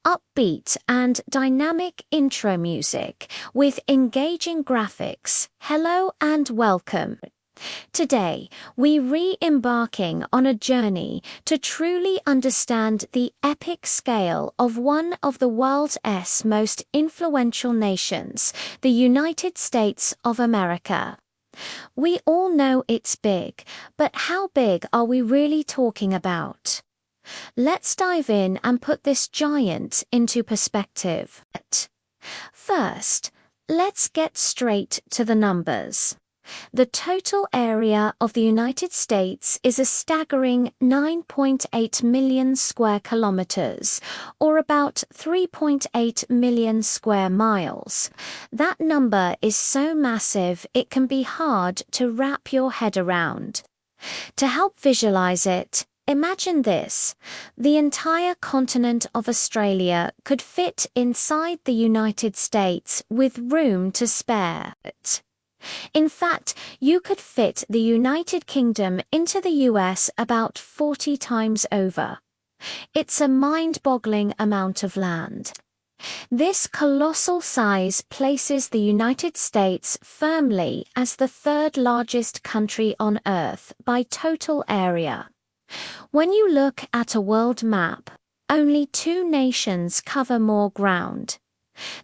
upbeat and dynamic intro music with engaging graphics. Hello and welcome. Today, we re-embarking on a journey to truly understand the epic scale of one of the world's most influential nations, the United States of America. We all know it's big, but how big are we really talking about? Let's dive in and put this giant into perspective. First, let's get straight to the numbers. The total area of the United States is a staggering 9.8 million square kilometers, or about 3.8 million square miles. That number is so massive it can be hard to wrap your head around. To help visualize it, imagine this: the entire continent of Australia could fit inside the United States with room to spare. In fact, you could fit the United Kingdom into the US about 40 times over. It's a mind-boggling amount of land. This colossal size places the United States firmly as the third largest country on Earth by total area. When you look at a world map, only two nations cover more ground: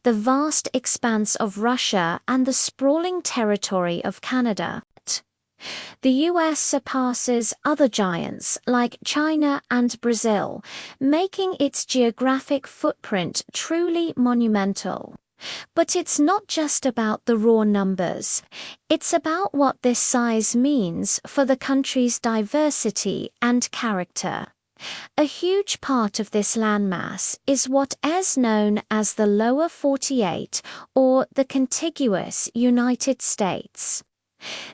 the vast expanse of Russia and the sprawling territory of Canada. The US surpasses other giants like China and Brazil, making its geographic footprint truly monumental. But it's not just about the raw numbers. It's about what this size means for the country's diversity and character. A huge part of this landmass is what is known as the Lower 48, or the contiguous United States.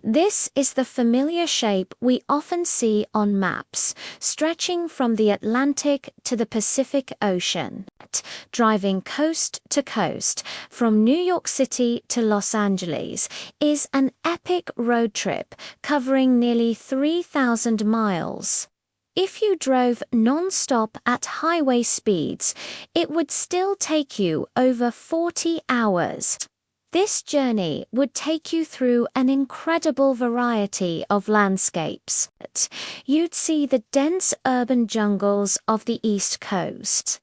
This is the familiar shape we often see on maps, stretching from the Atlantic to the Pacific Ocean, driving coast to coast, from New York City to Los Angeles, is an epic road trip covering nearly 3,000 miles. If you drove non-stop at highway speeds, it would still take you over 40 hours. This journey would take you through an incredible variety of landscapes. You'd see the dense urban jungles of the East Coast,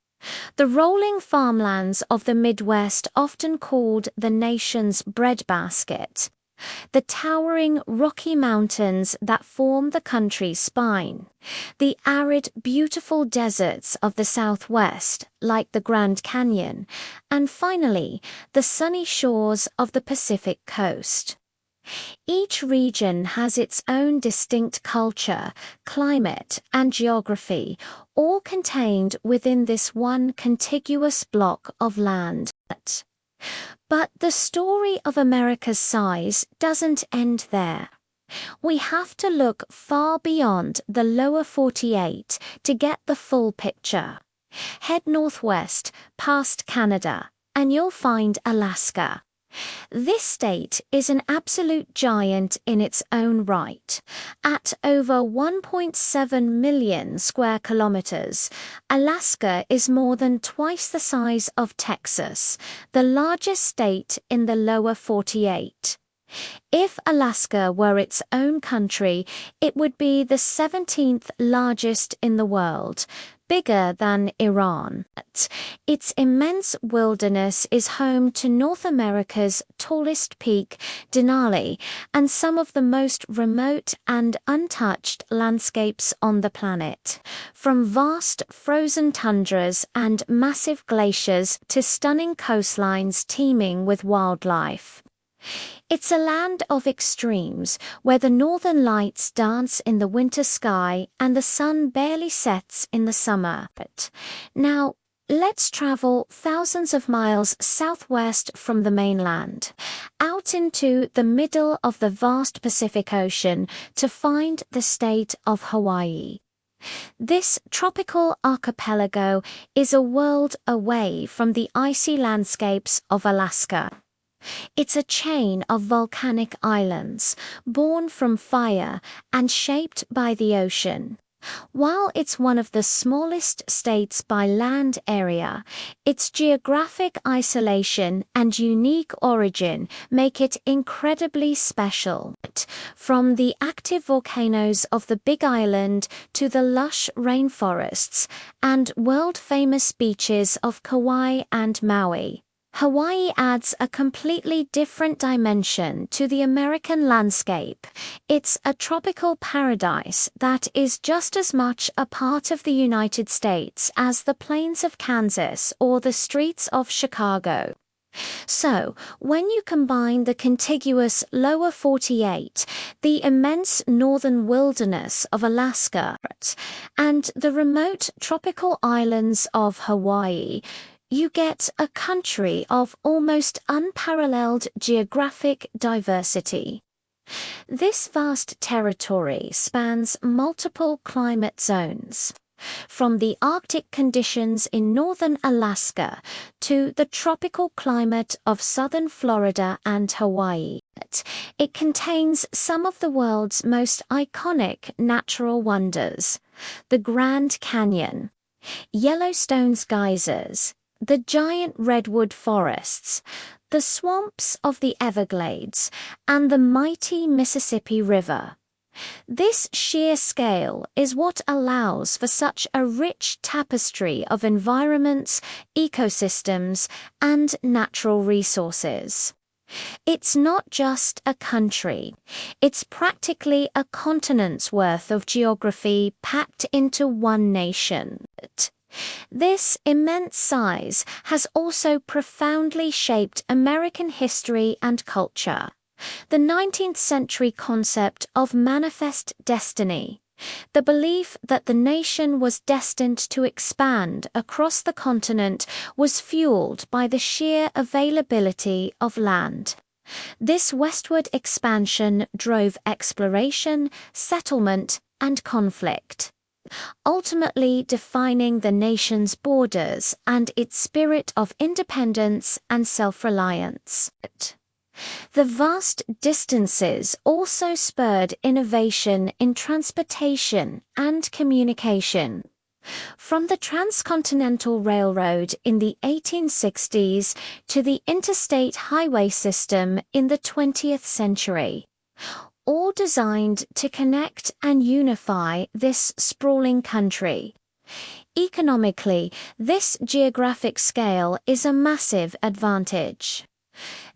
the rolling farmlands of the Midwest, often called the nation's breadbasket, the towering Rocky Mountains that form the country's spine, the arid, beautiful deserts of the Southwest, like the Grand Canyon, and finally, the sunny shores of the Pacific Coast. Each region has its own distinct culture, climate, and geography, all contained within this one contiguous block of land. But the story of America's size doesn't end there. We have to look far beyond the Lower 48 to get the full picture. Head northwest, past Canada, and you'll find Alaska. This state is an absolute giant in its own right. At over 1.7 million square kilometers, Alaska is more than twice the size of Texas, the largest state in the Lower 48. If Alaska were its own country, it would be the 17th largest in the world, bigger than Iran. Its immense wilderness is home to North America's tallest peak, Denali, and some of the most remote and untouched landscapes on the planet. From vast frozen tundras and massive glaciers to stunning coastlines teeming with wildlife. It's a land of extremes, where the northern lights dance in the winter sky and the sun barely sets in the summer. Now, let's travel thousands of miles southwest from the mainland, out into the middle of the vast Pacific Ocean to find the state of Hawaii. This tropical archipelago is a world away from the icy landscapes of Alaska. It's a chain of volcanic islands, born from fire and shaped by the ocean. While it's one of the smallest states by land area, its geographic isolation and unique origin make it incredibly special. From the active volcanoes of the Big Island to the lush rainforests and world-famous beaches of Kauai and Maui, Hawaii adds a completely different dimension to the American landscape. It's a tropical paradise that is just as much a part of the United States as the plains of Kansas or the streets of Chicago. So, when you combine the contiguous lower 48, the immense northern wilderness of Alaska, and the remote tropical islands of Hawaii, you get a country of almost unparalleled geographic diversity. This vast territory spans multiple climate zones, from the Arctic conditions in northern Alaska to the tropical climate of southern Florida and Hawaii. It contains some of the world's most iconic natural wonders: the Grand Canyon, Yellowstone's geysers, the giant redwood forests, the swamps of the Everglades, and the mighty Mississippi River. This sheer scale is what allows for such a rich tapestry of environments, ecosystems, and natural resources. It's not just a country, it's practically a continent's worth of geography packed into one nation. This immense size has also profoundly shaped American history and culture. The 19th century concept of manifest destiny, the belief that the nation was destined to expand across the continent, was fueled by the sheer availability of land. This westward expansion drove exploration, settlement, and conflict, ultimately defining the nation's borders and its spirit of independence and self-reliance. The vast distances also spurred innovation in transportation and communication. From the Transcontinental Railroad in the 1860s to the interstate highway system in the 20th century, all designed to connect and unify this sprawling country. Economically, this geographic scale is a massive advantage.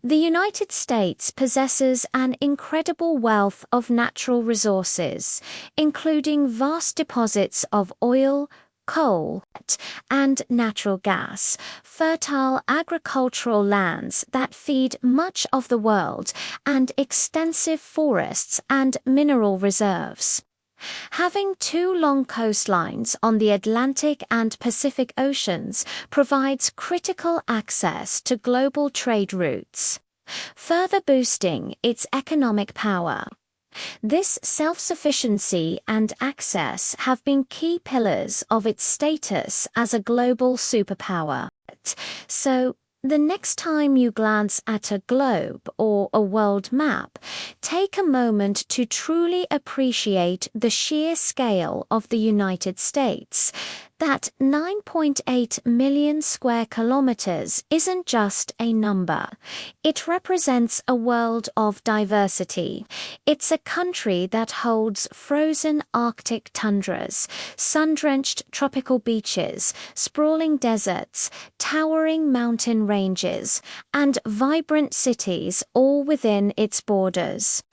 The United States possesses an incredible wealth of natural resources, including vast deposits of oil, coal, and natural gas, fertile agricultural lands that feed much of the world, and extensive forests and mineral reserves. Having two long coastlines on the Atlantic and Pacific Oceans provides critical access to global trade routes, further boosting its economic power. This self-sufficiency and access have been key pillars of its status as a global superpower. So, the next time you glance at a globe or a world map, take a moment to truly appreciate the sheer scale of the United States. That 9.8 million square kilometers isn't just a number. It represents a world of diversity. It's a country that holds frozen Arctic tundras, sun-drenched tropical beaches, sprawling deserts, towering mountain ranges, and vibrant cities all within its borders.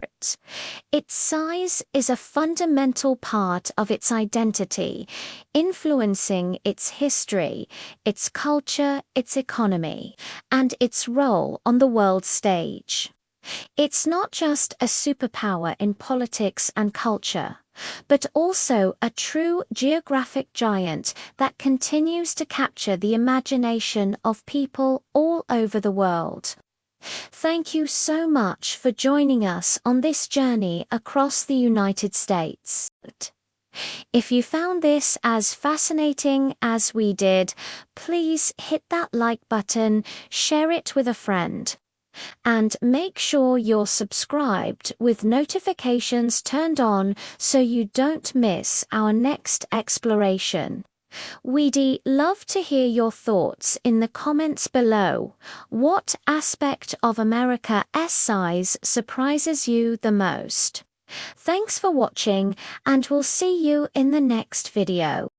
Its size is a fundamental part of its identity, influencing its history, its culture, its economy, and its role on the world stage. It's not just a superpower in politics and culture, but also a true geographic giant that continues to capture the imagination of people all over the world. Thank you so much for joining us on this journey across the United States. If you found this as fascinating as we did, please hit that like button, share it with a friend. And make sure you're subscribed with notifications turned on so you don't miss our next exploration. We'd love to hear your thoughts in the comments below. What aspect of America's size surprises you the most? Thanks for watching, and we'll see you in the next video.